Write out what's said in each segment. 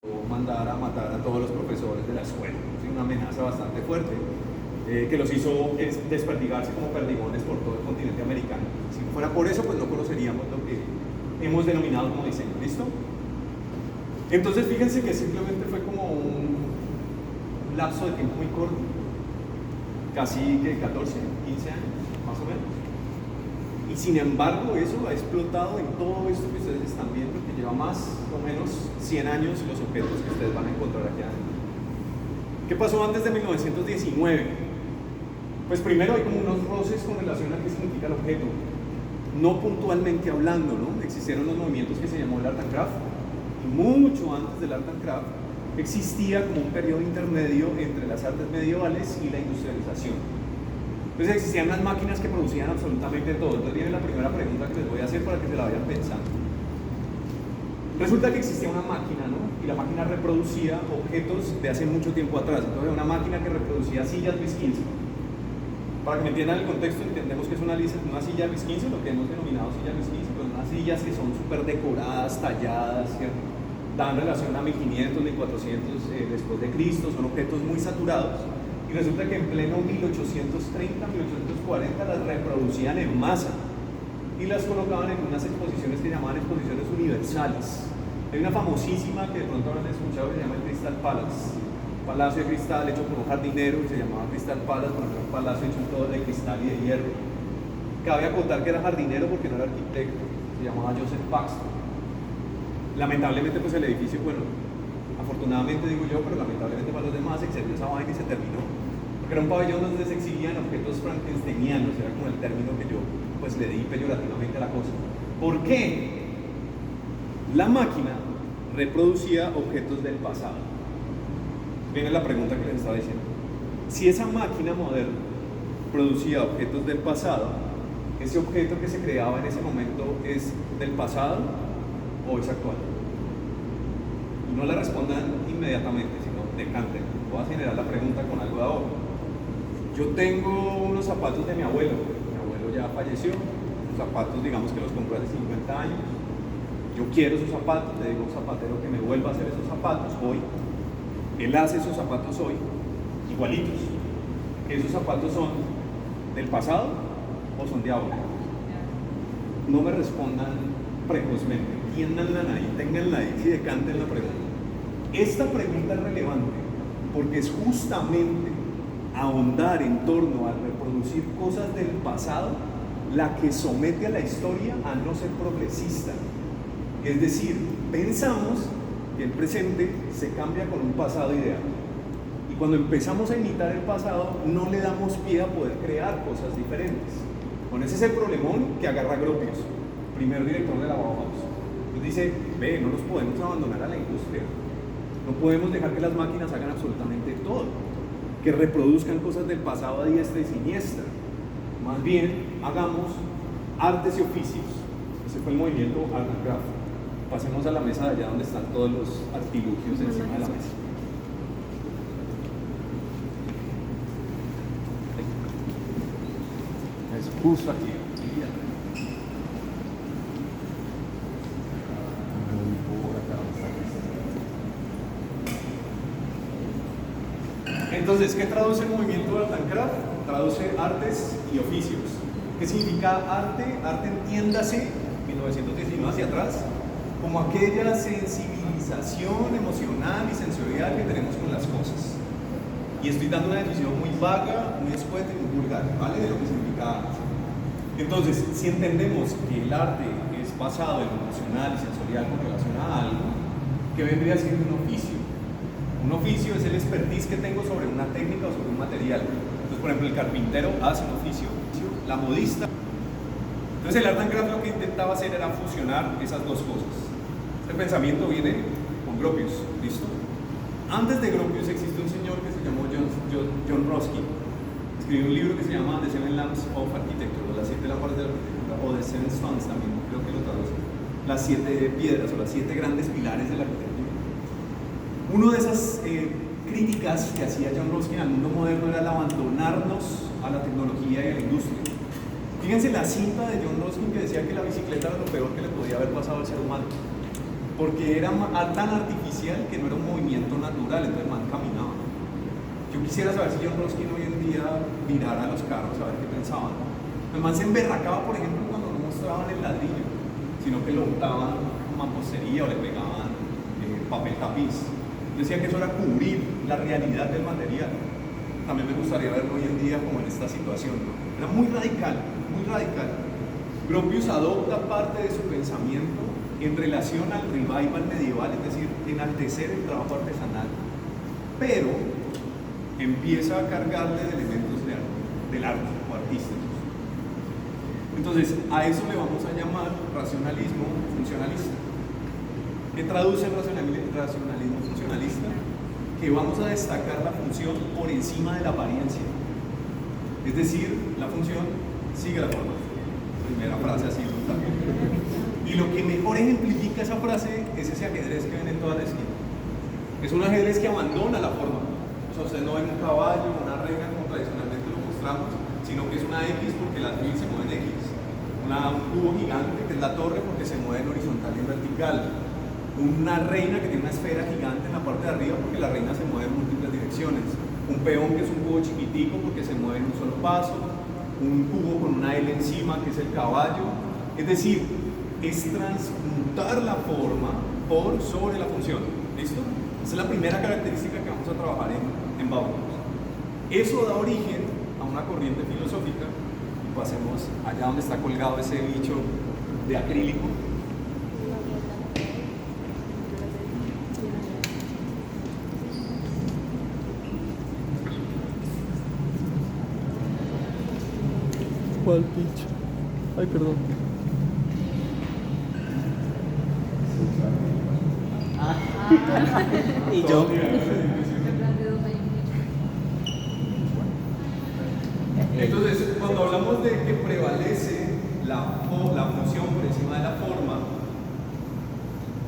mandar a matar a todos los profesores de la escuela. Es una amenaza bastante fuerte que los hizo desperdigarse como perdigones por todo el continente americano. Si no fuera por eso, pues no conoceríamos lo que hemos denominado como diseño. ¿Listo? Entonces fíjense que simplemente fue como un lapso de tiempo muy corto, casi que 14, 15 años, más o menos. Y sin embargo eso ha explotado en todo esto que ustedes están viendo, que lleva más o menos 100 años los objetos que ustedes van a encontrar aquí adentro. ¿Qué pasó antes de 1919? Pues primero hay como unos roces con relación a qué significa el objeto. No puntualmente hablando, ¿no? Existieron los movimientos que se llamó el Art and Craft, y mucho antes del Art and Craft existía como un periodo intermedio entre las artes medievales y la industrialización. Entonces existían las máquinas que producían absolutamente todo. Entonces viene la primera pregunta que les voy a hacer para que se la vayan pensando. Resulta que existía una máquina, ¿no? Y la máquina reproducía objetos de hace mucho tiempo atrás. Entonces una máquina que reproducía sillas Luis XV. Para que me entiendan el contexto, entendemos que es una silla Luis XV, lo que hemos denominado silla Luis XV, pues unas sillas que son súper decoradas, talladas, ¿cierto? Dan relación a 1500, 1400 después de Cristo, son objetos muy saturados. Y resulta que en pleno 1830, 1840 las reproducían en masa y las colocaban en unas exposiciones que llamaban exposiciones universales. Hay una famosísima que de pronto habrán escuchado que se llama el Crystal Palace, palacio de cristal hecho por un jardinero que se llamaba Crystal Palace, porque era un palacio hecho todo de cristal y de hierro. Cabe acotar que era jardinero porque no era arquitecto, se llamaba Joseph Paxton. Lamentablemente pues el edificio, bueno, afortunadamente digo yo, pero lamentablemente para los demás se excedió esa vaina y se terminó. Porque era un pabellón donde se exhibían objetos frankensteinianos, era como el término que yo pues le di peyorativamente a la cosa. ¿Por qué? La máquina reproducía objetos del pasado. Viene la pregunta que les estaba diciendo. Si esa máquina moderna producía objetos del pasado, ¿ese objeto que se creaba en ese momento es del pasado o es actual? Y no la respondan inmediatamente, sino decanten. Voy a generar la pregunta con algo de ahora. Yo tengo unos zapatos de mi abuelo ya falleció, los zapatos digamos que los compré hace 50 años, yo quiero esos zapatos, le digo a un zapatero que me vuelva a hacer esos zapatos hoy, él hace esos zapatos hoy, igualitos. ¿Esos zapatos son del pasado o son de ahora? No me respondan precozmente, tiéndanla ahí, ténganla ahí y decanten la pregunta. Esta pregunta es relevante porque es justamente ahondar en torno a reproducir cosas del pasado la que somete a la historia a no ser progresista. Es decir, pensamos que el presente se cambia con un pasado ideal. Y cuando empezamos a imitar el pasado, no le damos pie a poder crear cosas diferentes. Bueno, ese es el problemón que agarra Gropius, primer director de la Bauhaus. Nos dice, ve, no nos podemos abandonar a la industria. No podemos dejar que las máquinas hagan absolutamente todo, que reproduzcan cosas del pasado a diestra y siniestra. Más bien, hagamos artes y oficios. Ese fue el movimiento Art and Craft. Pasemos a la mesa de allá donde están todos los artilugios encima de la mesa. Es justo aquí. Entonces, ¿qué traduce el movimiento Art and Craft? Traduce artes y oficios. ¿Qué significa arte? Arte, entiéndase, 1919 hacia atrás, como aquella sensibilización emocional y sensorial que tenemos con las cosas. Y estoy dando una definición muy vaga, muy escueta y muy vulgar, ¿vale? De lo que significa arte. Entonces, si entendemos que el arte es basado en lo emocional y sensorial con relación a algo, ¿qué vendría siendo un oficio? Un oficio es el expertise que tengo sobre una técnica o sobre un material. Entonces, por ejemplo, el carpintero hace un oficio, la modista. Entonces, el Art and Craft lo que intentaba hacer era fusionar esas dos cosas. Este pensamiento viene con Gropius, ¿listo? Antes de Gropius existe un señor que se llamó John Ruskin. Escribió un libro que se llama The Seven Lamps of Architecture, o las 7 lámparas de la arquitectura, o The Seven Stones también, creo que lo traduce. Las 7 piedras o las 7 grandes pilares de la arquitectura. Una de esas críticas que hacía John Ruskin al mundo moderno era el abandonarnos a la tecnología y a la industria. Fíjense la cita de John Ruskin que decía que la bicicleta era lo peor que le podía haber pasado al ser humano. porque era tan artificial que no era un movimiento natural, entonces el man caminaba. Yo quisiera saber si John Ruskin hoy en día mirara a los carros a ver qué pensaban. El man se emberracaba, por ejemplo, cuando no mostraban el ladrillo, sino que lo botaban con mampostería o le pegaban papel tapiz. Yo decía que eso era cubrir la realidad del material. También me gustaría verlo hoy en día como en esta situación, ¿no? Era muy radical, muy radical. Gropius adopta parte de su pensamiento en relación al revival medieval, es decir, enaltecer el trabajo artesanal, pero empieza a cargarle de elementos del arte o artísticos. Entonces, a eso le vamos a llamar racionalismo funcionalista. ¿Qué traduce el racionalismo funcionalista? Que vamos a destacar la función por encima de la apariencia. Es decir, la función sigue la forma. Primera frase así brutal. Y lo que mejor ejemplifica esa frase es ese ajedrez que ven en toda la esquina. Es un ajedrez que abandona la forma. O sea, usted no ve un caballo, una reina como tradicionalmente lo mostramos, sino que es una X porque las mil se mueven X. Un cubo gigante que es la torre porque se mueve en horizontal y en vertical. Una reina que tiene una esfera gigante en la parte de arriba porque la reina se mueve en múltiples direcciones. Un peón que es un cubo chiquitico porque se mueve en un solo paso. Un cubo con una L encima que es el caballo. Es decir, es transmutar la forma por sobre la función. ¿Listo? Esa es la primera característica que vamos a trabajar en Bauhaus. Eso da origen a una corriente filosófica. Y pasemos allá donde está colgado ese bicho de acrílico. ¿Cuál bicho? Ay, perdón. Y yo. Entonces, cuando hablamos de que prevalece la función por encima de la forma,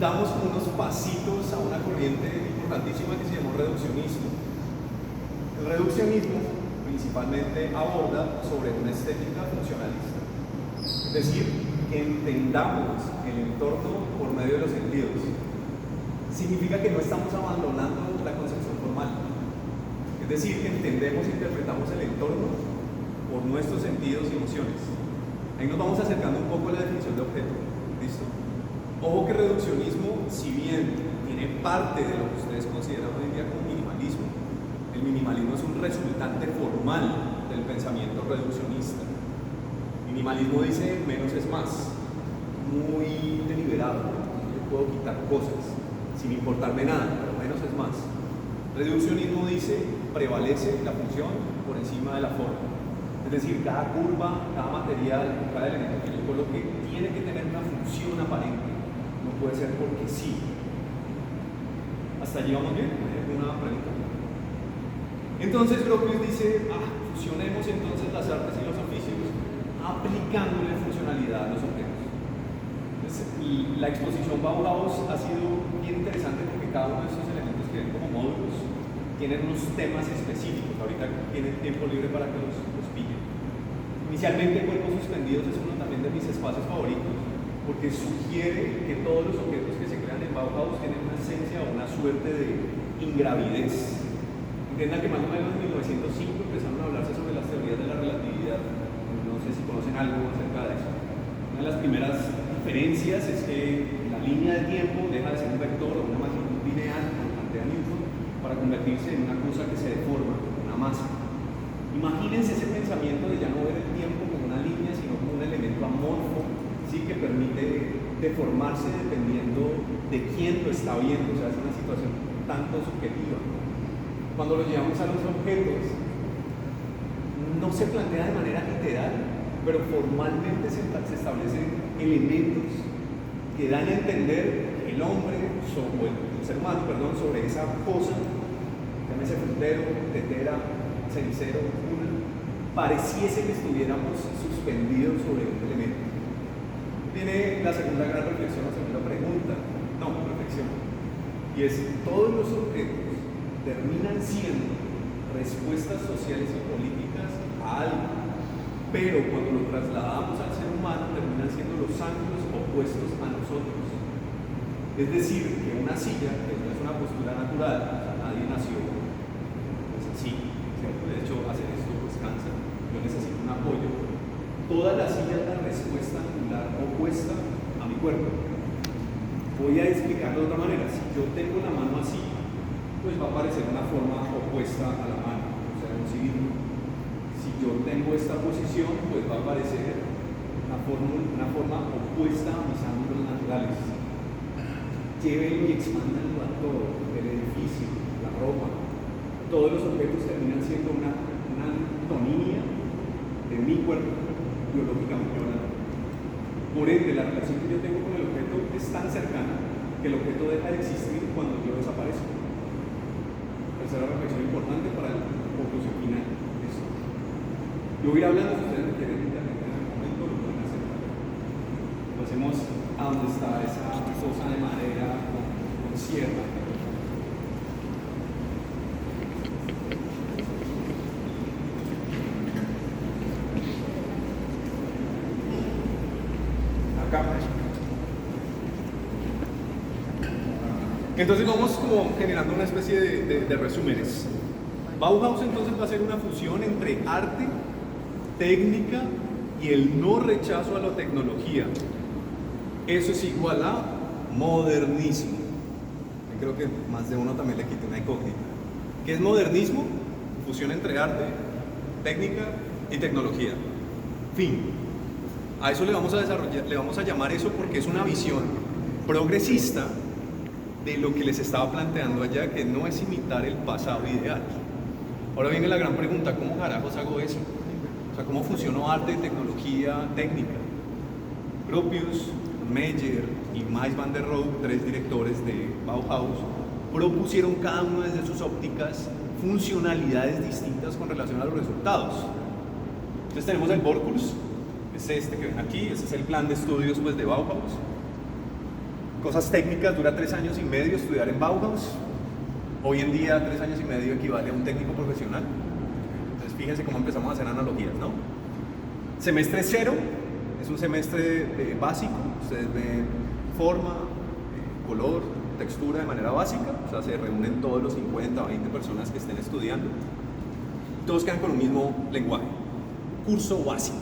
damos unos pasitos a una corriente importantísima que se llamó reduccionismo. El reduccionismo principalmente aborda sobre una estética funcionalista, es decir, que entendamos el entorno por medio de los sentidos. Significa que no estamos abandonando la concepción formal, es decir, que entendemos e interpretamos el entorno por nuestros sentidos y emociones. Ahí nos vamos acercando un poco a la definición de objeto. ¿Listo? Ojo que reduccionismo, si bien tiene parte de lo que ustedes consideran hoy en día como minimalismo, el minimalismo es un resultante formal del pensamiento reduccionista. Minimalismo dice menos es más, muy deliberado. Yo puedo quitar cosas sin importarme nada, pero menos es más. Reduccionismo dice prevalece la función por encima de la forma. Es decir, cada curva, cada material, cada elemento que yo coloque tiene que tener una función aparente. No puede ser porque sí. ¿Hasta allí vamos bien? ¿Hay alguna pregunta? Entonces Gropius dice, fusionemos entonces las artes y los oficios aplicándole funcionalidad a los objetos. Y la exposición Bauhaus ha sido bien interesante porque cada uno de estos elementos que ven como módulos tienen unos temas específicos. Ahorita tienen tiempo libre para que los pillen. Inicialmente, Cuerpos Suspendidos es uno también de mis espacios favoritos porque sugiere que todos los objetos que se crean en Bauhaus tienen una esencia o una suerte de ingravidez. Entiendan que más o menos en 1905 empezaron a hablarse sobre las teorías de la relatividad. No sé si conocen algo acerca de eso. Una de las primeras diferencias es que la línea de tiempo deja de ser un vector o una magnitud lineal, como plantea Newton, para convertirse en una cosa que se deforma, una masa. Imagínense ese pensamiento de ya no ver el tiempo como una línea, sino como un elemento amorfo, ¿sí? Que permite deformarse dependiendo de quién lo está viendo. O sea, es una situación tanto subjetiva. Cuando lo llevamos a los objetos, no se plantea de manera literal, pero formalmente se establecen elementos que dan a entender que el hombre, o el ser humano, perdón, sobre esa cosa, llámese frutero, tetera, cenicero, una, pareciese que estuviéramos suspendidos sobre un elemento. Viene la segunda gran reflexión, la segunda pregunta, reflexión, y es, todos los objetos terminan siendo respuestas sociales y políticas a algo, pero cuando lo trasladamos al ser humano terminan siendo los ángulos opuestos a nosotros. Es decir, que una silla, que no es una postura natural, o sea, nadie nació pues así, ¿cierto? De hecho, hacer esto pues cansa, yo necesito un apoyo. Toda la silla es la respuesta angular opuesta a mi cuerpo. Voy a explicarlo de otra manera. Si yo tengo la mano así, pues va a aparecer una forma opuesta a la mano, o sea, un cilindro. Si yo tengo esta posición, pues va a aparecer una forma opuesta a mis ángulos naturales. Llévenlo y expándanlo a todo, el edificio, la ropa. Todos los objetos terminan siendo una antonimia de mi cuerpo, biológicamente hablando. Por ende, la relación que yo tengo con el objeto es tan cercana que el objeto deja de existir cuando yo desaparezco. Tercera reflexión importante para la conclusión final de esto. Yo voy a ir hablando, si ustedes me quieren intervenir en algún momento, lo pueden hacer. Lo hacemos a donde está esa cosa de madera con sierra. Entonces vamos como generando una especie de resúmenes. Bauhaus entonces va a ser una fusión entre arte, técnica y el no rechazo a la tecnología. Eso es igual a modernismo. Creo que más de uno también le quite una incógnita. ¿Qué es modernismo? Fusión entre arte, técnica y tecnología. Fin. A eso le vamos a llamar eso porque es una visión progresista de lo que les estaba planteando allá, que no es imitar el pasado ideal. Ahora viene la gran pregunta, ¿cómo carajos hago eso? O sea, ¿cómo fusionó arte, tecnología, técnica? Gropius, Meyer y Mies van der Rohe, 3 directores de Bauhaus, propusieron cada uno desde sus ópticas funcionalidades distintas con relación a los resultados. Entonces tenemos el Vorkurs, es este que ven aquí, ese es el plan de estudios pues, de Bauhaus. Cosas técnicas, dura 3 años y medio estudiar en Bauhaus. Hoy en día 3 años y medio equivale a un técnico profesional. Entonces fíjense cómo empezamos a hacer analogías, ¿no? Semestre 0 es un semestre básico, ustedes ven forma, color, textura de manera básica, o sea, se reúnen todos los 50 o 20 personas que estén estudiando. Todos quedan con un mismo lenguaje. Curso básico.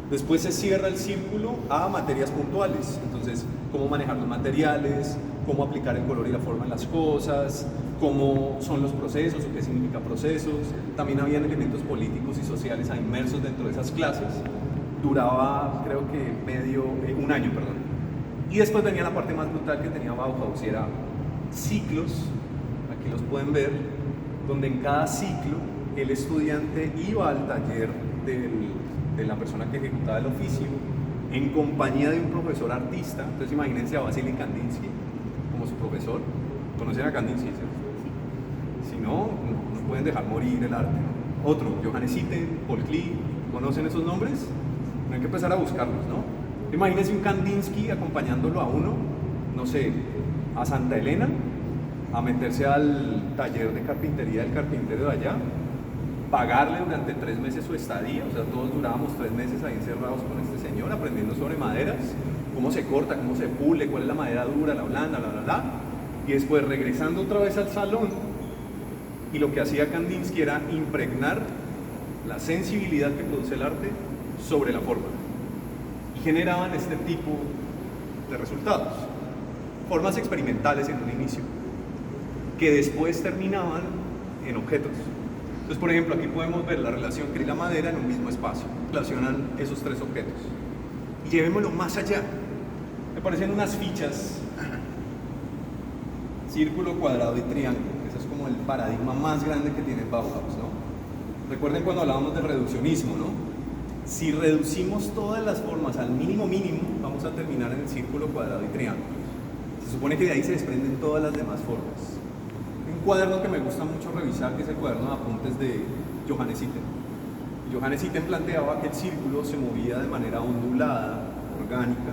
Después se cierra el círculo a materias puntuales, entonces cómo manejar los materiales, cómo aplicar el color y la forma en las cosas, cómo son los procesos o qué significa procesos. También habían elementos políticos y sociales inmersos dentro de esas clases. Duraba, creo que un año, perdón. Y después venía la parte más brutal que tenía Bauhaus, y era ciclos, aquí los pueden ver, donde en cada ciclo el estudiante iba al taller de la persona que ejecutaba el oficio en compañía de un profesor artista. Entonces imagínense a Vasily Kandinsky como su profesor. ¿Conocen a Kandinsky? Si no, no pueden dejar morir el arte. Otro, Johannes Itten, Paul Klee, ¿conocen esos nombres? Hay que empezar a buscarlos, ¿no? Imagínense un Kandinsky acompañándolo a uno, no sé, a Santa Elena, a meterse al taller de carpintería del carpintero de allá, pagarle durante 3 meses su estadía, o sea, todos durábamos 3 meses ahí encerrados con este señor, aprendiendo sobre maderas, cómo se corta, cómo se pule, cuál es la madera dura, la blanda, y después regresando otra vez al salón, y lo que hacía Kandinsky era impregnar la sensibilidad que produce el arte sobre la forma, y generaban este tipo de resultados, formas experimentales en un inicio, que después terminaban en objetos. Entonces, por ejemplo, aquí podemos ver la relación que y la madera en un mismo espacio. Relacionan esos 3 objetos. Y llevémoslo más allá. Me parecen unas fichas, círculo, cuadrado y triángulo. Ese es como el paradigma más grande que tiene Bauhaus, ¿no? Recuerden cuando hablábamos del reduccionismo, ¿no? Si reducimos todas las formas al mínimo mínimo, vamos a terminar en el círculo, cuadrado y triángulo. Se supone que de ahí se desprenden todas las demás formas. Un cuaderno que me gusta mucho revisar, que es el cuaderno de apuntes de Johannes Itten. Johannes Itten planteaba que el círculo se movía de manera ondulada, orgánica,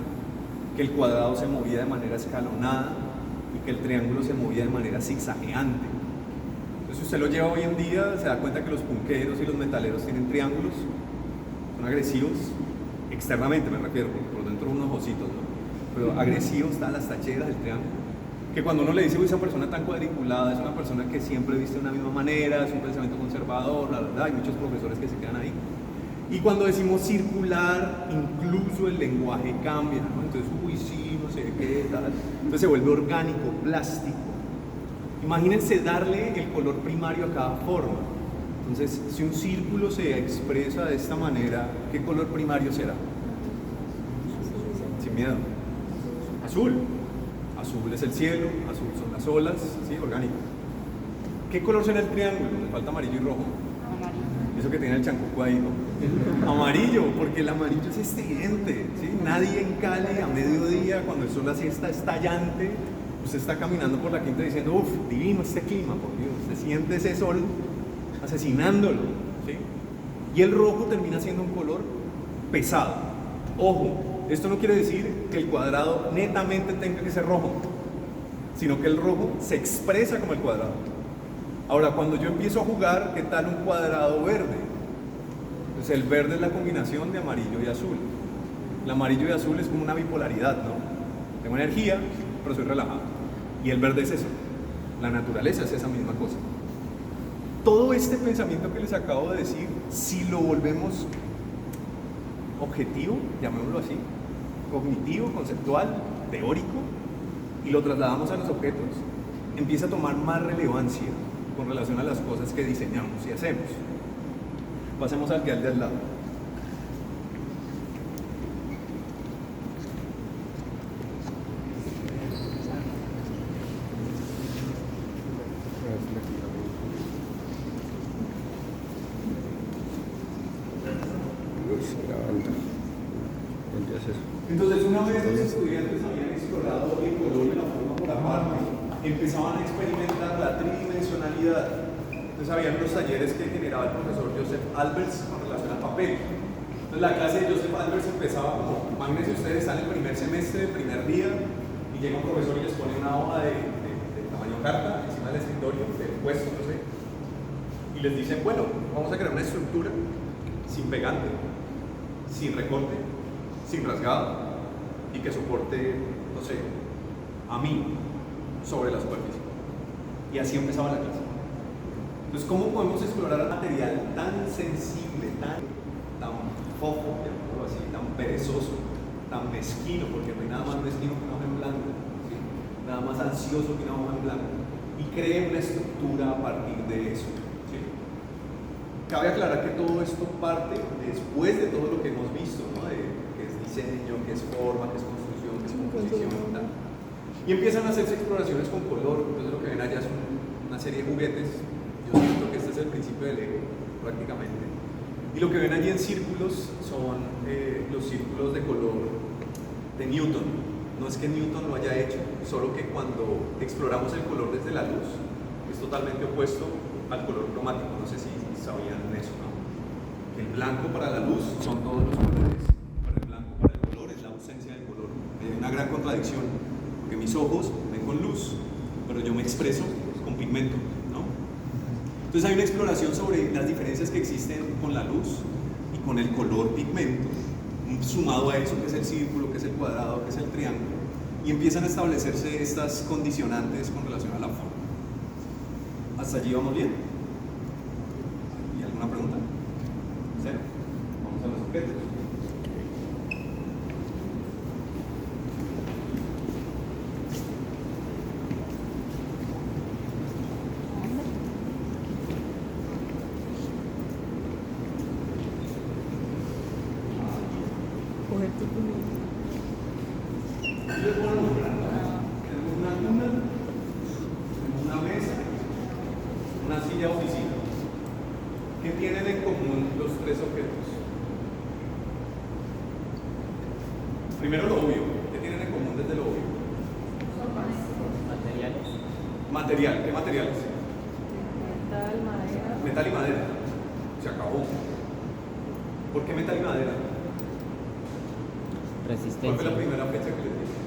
que el cuadrado se movía de manera escalonada y que el triángulo se movía de manera zigzagueante. Entonces, si usted lo lleva hoy en día, se da cuenta que los punqueros y los metaleros tienen triángulos, son agresivos, externamente me refiero, por dentro unos ositos, ¿no? pero agresivo, están las tacheras del triángulo. Que cuando uno le dice, uy, esa persona tan cuadriculada es una persona que siempre viste de una misma manera, es un pensamiento conservador, la verdad, hay muchos profesores que se quedan ahí. Y cuando decimos circular, incluso el lenguaje cambia, ¿no? Entonces, uy, sí, no sé qué, tal. Entonces se vuelve orgánico, plástico. Imagínense darle el color primario a cada forma. Entonces, si un círculo se expresa de esta manera, ¿qué color primario será? Sin miedo. Azul. Azul es el cielo, azul son las olas, ¿sí? Orgánico. ¿Qué color será el triángulo? Le falta amarillo y rojo. Amarillo. Eso que tiene el chancuco ahí, ¿no? Amarillo, porque el amarillo es estridente, ¿sí? Nadie en Cali a mediodía, cuando el sol así está estallante, usted está caminando por la quinta diciendo, uff, divino este clima, por Dios, se siente ese sol asesinándolo, ¿sí? Y el rojo termina siendo un color pesado. Ojo, esto no quiere decir que el cuadrado netamente tenga que ser rojo, sino que el rojo se expresa como el cuadrado. Ahora, cuando yo empiezo a jugar, ¿qué tal un cuadrado verde? Pues el verde es la combinación de amarillo y azul. El amarillo y azul es como una bipolaridad, ¿no? Tengo energía, pero soy relajado. Y el verde es eso. La naturaleza es esa misma cosa. Todo este pensamiento que les acabo de decir, si lo volvemos objetivo, llamémoslo así, cognitivo, conceptual, teórico, y lo trasladamos a los objetos, empieza a tomar más relevancia con relación a las cosas que diseñamos y hacemos. Pasemos al que hay de al lado. Entonces, una vez los estudiantes habían explorado el color de la forma por aparte, empezaban a experimentar la tridimensionalidad. Entonces, habían unos talleres que generaba el profesor Joseph Albers con relación al papel. Entonces, la clase de Joseph Albers empezaba como, imagínense ustedes, están en el primer semestre, el primer día, y llega un profesor y les pone una hoja de tamaño carta encima del escritorio, del puesto, no sé, y les dicen, bueno, vamos a crear una estructura sin pegante, sin recorte, sin rasgado, y que soporte, no sé, a mí sobre la superficie. Y así empezaba la clase. Entonces, ¿cómo podemos explorar material tan sensible, tan fofo, llamémoslo así, tan perezoso, tan mezquino, porque no hay nada más mezquino que una hoja en blanco, ¿sí? Nada más ansioso que una hoja en blanco, y cree una estructura a partir de eso, ¿sí? Cabe aclarar que todo esto parte después de todo lo que hemos visto, ¿no? Que es diseño, que es forma, que es construcción, que es composición y tal. Y empiezan a hacerse exploraciones con color. Entonces lo que ven allá es una serie de juguetes. Yo siento que este es el principio del Lego, prácticamente. Y lo que ven allí en círculos son los círculos de color de Newton. No es que Newton lo haya hecho, solo que cuando exploramos el color desde la luz, es totalmente opuesto al color cromático. No sé si sabían eso, ¿no? El blanco para la luz son todos los colores, pero el blanco para el color es la ausencia del color. Hay una gran contradicción, porque mis ojos ven con luz, pero yo me expreso con pigmento, ¿no? Entonces hay una exploración sobre las diferencias que existen con la luz y con el color pigmento, sumado a eso que es el círculo, que es el cuadrado, que es el triángulo, y empiezan a establecerse estas condicionantes con relación a la forma. ¿Hasta allí vamos bien? ¿Y alguna pregunta? ¿Cero? Vamos a los objetos. ¿Qué tienen en común los tres objetos? Primero lo obvio. ¿Qué tienen en común desde lo obvio? Materiales. Material. ¿Qué materiales? Metal, madera. Metal y madera. Se acabó. ¿Por qué metal y madera? Resistencia. ¿Cuál fue la primera fecha que les dije?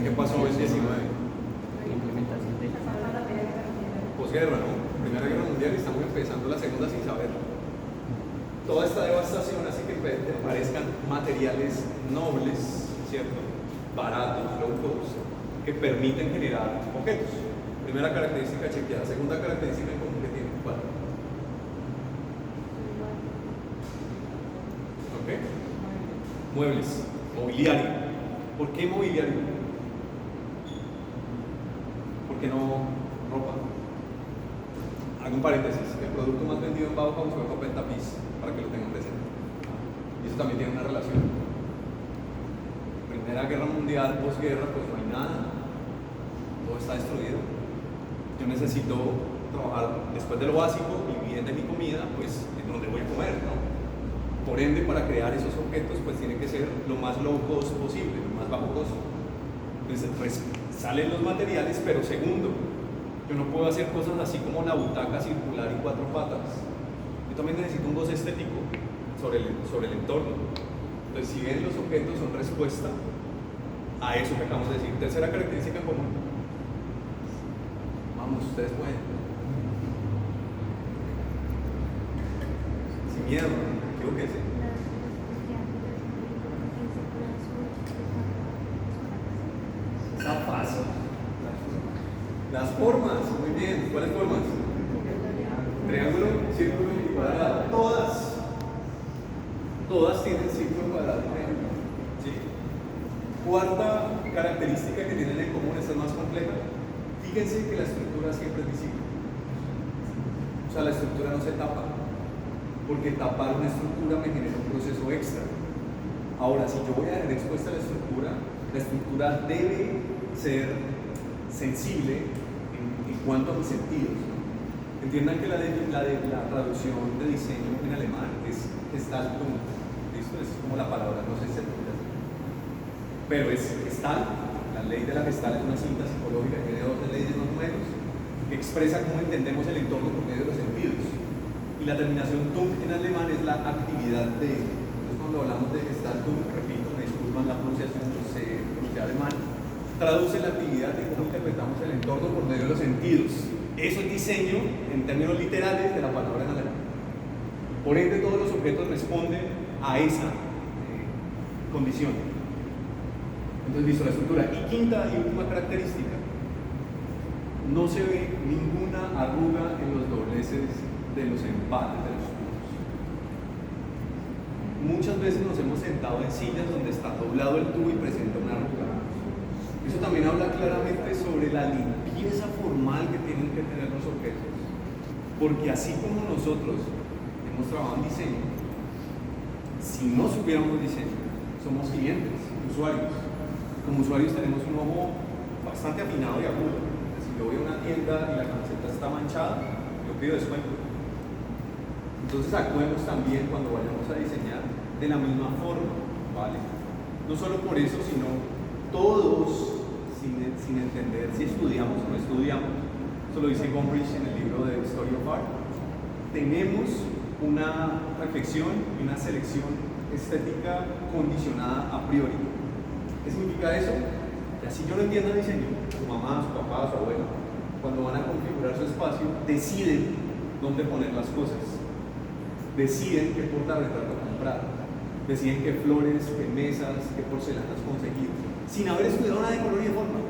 ¿Qué pasó en 19? Implementación de Posguerra, ¿no? Primera Guerra Mundial y estamos empezando la segunda sin saber. Toda esta devastación hace que aparezcan materiales nobles, ¿cierto? Baratos, low cost, que permiten generar objetos. Primera característica chequeada. Segunda característica en común que tienen, ¿cuál? ¿Ok? Muebles, mobiliario. ¿Por qué mobiliario? ¿Por qué no ropa? Hago un paréntesis. El producto más vendido en Bauhaus fue ropa en tapiz, para que lo tengan presente. Y eso también tiene una relación. Primera Guerra Mundial, posguerra, pues no hay nada. Todo está destruido. Yo necesito trabajar después de lo básico y bien de mi comida, pues en donde voy a comer, ¿no? Por ende, para crear esos objetos, pues tiene que ser lo más low cost posible, lo más bajo costo. Entonces, pues salen los materiales, pero segundo, yo no puedo hacer cosas así como la butaca circular y 4 patas. Yo también necesito un goce estético sobre el entorno. Entonces, si bien los objetos son respuesta a eso que acabamos de decir. Tercera característica en común. Vamos, ustedes pueden. Sin miedo, equivóquense. Está fácil. Las formas, muy bien. ¿Cuáles formas? Triángulo, círculo y cuadrado. Todas tienen círculo, cuadrado. ¿Sí? Cuarta característica que tienen en común, esta es más compleja. Fíjense que la estructura siempre es visible. O sea, la estructura no se tapa, porque tapar una estructura me genera un proceso extra. Ahora, si yo voy a dejar expuesta la estructura debe ser sensible en cuanto a mis sentidos. Entiendan que la traducción de diseño en alemán es Gestaltung. Esto es como la palabra, no sé si se pronuncia así. Pero es Gestalt. La ley de la Gestalt es una cinta psicológica que tiene 2 leyes más o menos, que expresa cómo entendemos el entorno por medio de los sentidos. Y la terminación Tung en alemán es la actividad de. Entonces, cuando hablamos de Gestaltung, repito, me disculpan la pronunciación, no sé pronunciar alemán, traduce la actividad de cómo interpretamos el entorno por medio de los sentidos. Eso es diseño en términos literales de la palabra en alemán. Por ende, todos los objetos responden a esa condición. Entonces, listo, la estructura. Y quinta y última característica, no se ve ninguna arruga en los dobleces de los empates de los tubos. Muchas veces nos hemos sentado en sillas donde está doblado el tubo y presenta una arruga. Eso también habla claramente sobre la limpieza formal que tienen que tener los objetos. Porque así como nosotros hemos trabajado en diseño, si no supiéramos diseño, somos clientes, usuarios. Como usuarios tenemos un ojo bastante afinado y agudo. Si yo voy a una tienda y la camiseta está manchada, yo pido descuento. Entonces actuemos también cuando vayamos a diseñar de la misma forma, ¿vale? No solo por eso, sino todos, sin entender si estudiamos o no estudiamos, eso lo dice Gombrich en el libro de Story of Art, tenemos una reflexión y una selección estética condicionada a priori. ¿Qué significa eso? Que así yo no entiendo el diseño, su mamá, su papá, su abuela, cuando van a configurar su espacio, deciden dónde poner las cosas, deciden qué portarretrato comprar, deciden qué flores, qué mesas, qué porcelanas conseguir, sin haber estudiado nada de color y de forma,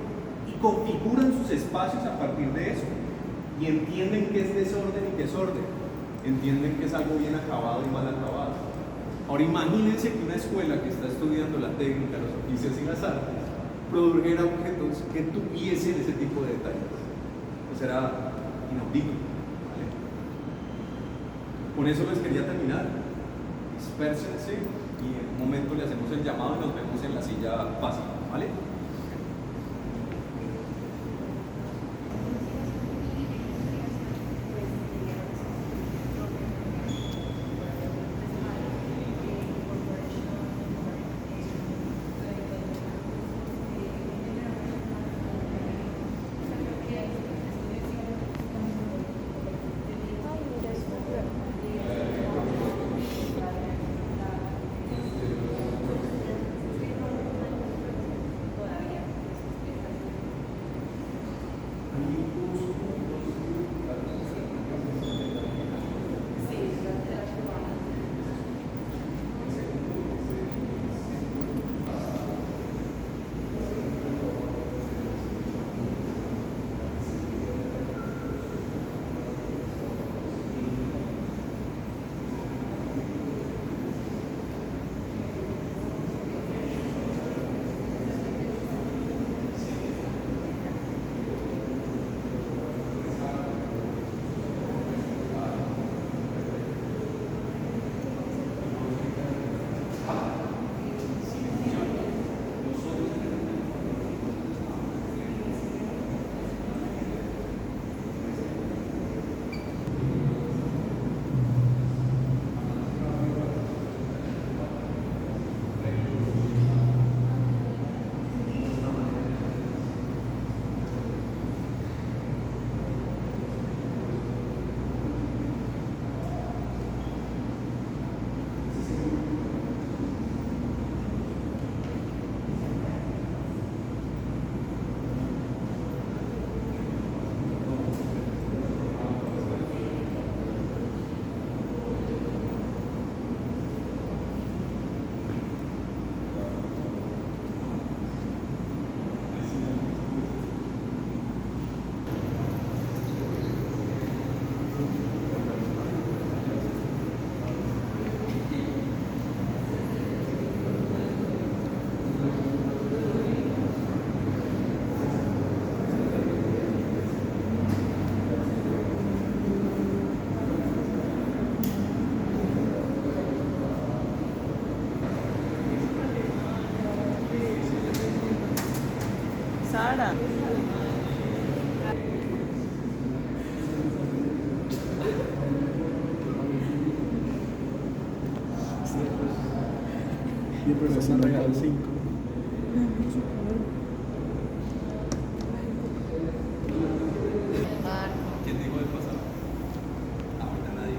y configuran sus espacios a partir de eso, y entienden qué es desorden y qué es orden, entienden que es algo bien acabado y mal acabado. Ahora imagínense que una escuela que está estudiando la técnica, los oficios y las artes, produjera objetos que tuviesen ese tipo de detalles. Pues era inaudito, ¿vale? Con eso les quería terminar. Dispérsense y en un momento le hacemos el llamado y nos vemos en la silla básica, ¿vale? Pues me regaló 5. ¿Quién dijo del pasado? Ahorita nadie.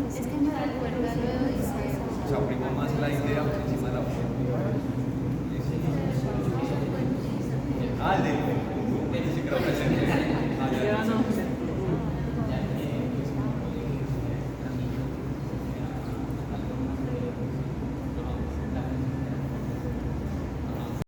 Es que me recuerda lo de Odisea. O sea, primó más la idea por encima de la otra. Ah, el de sí creo presente.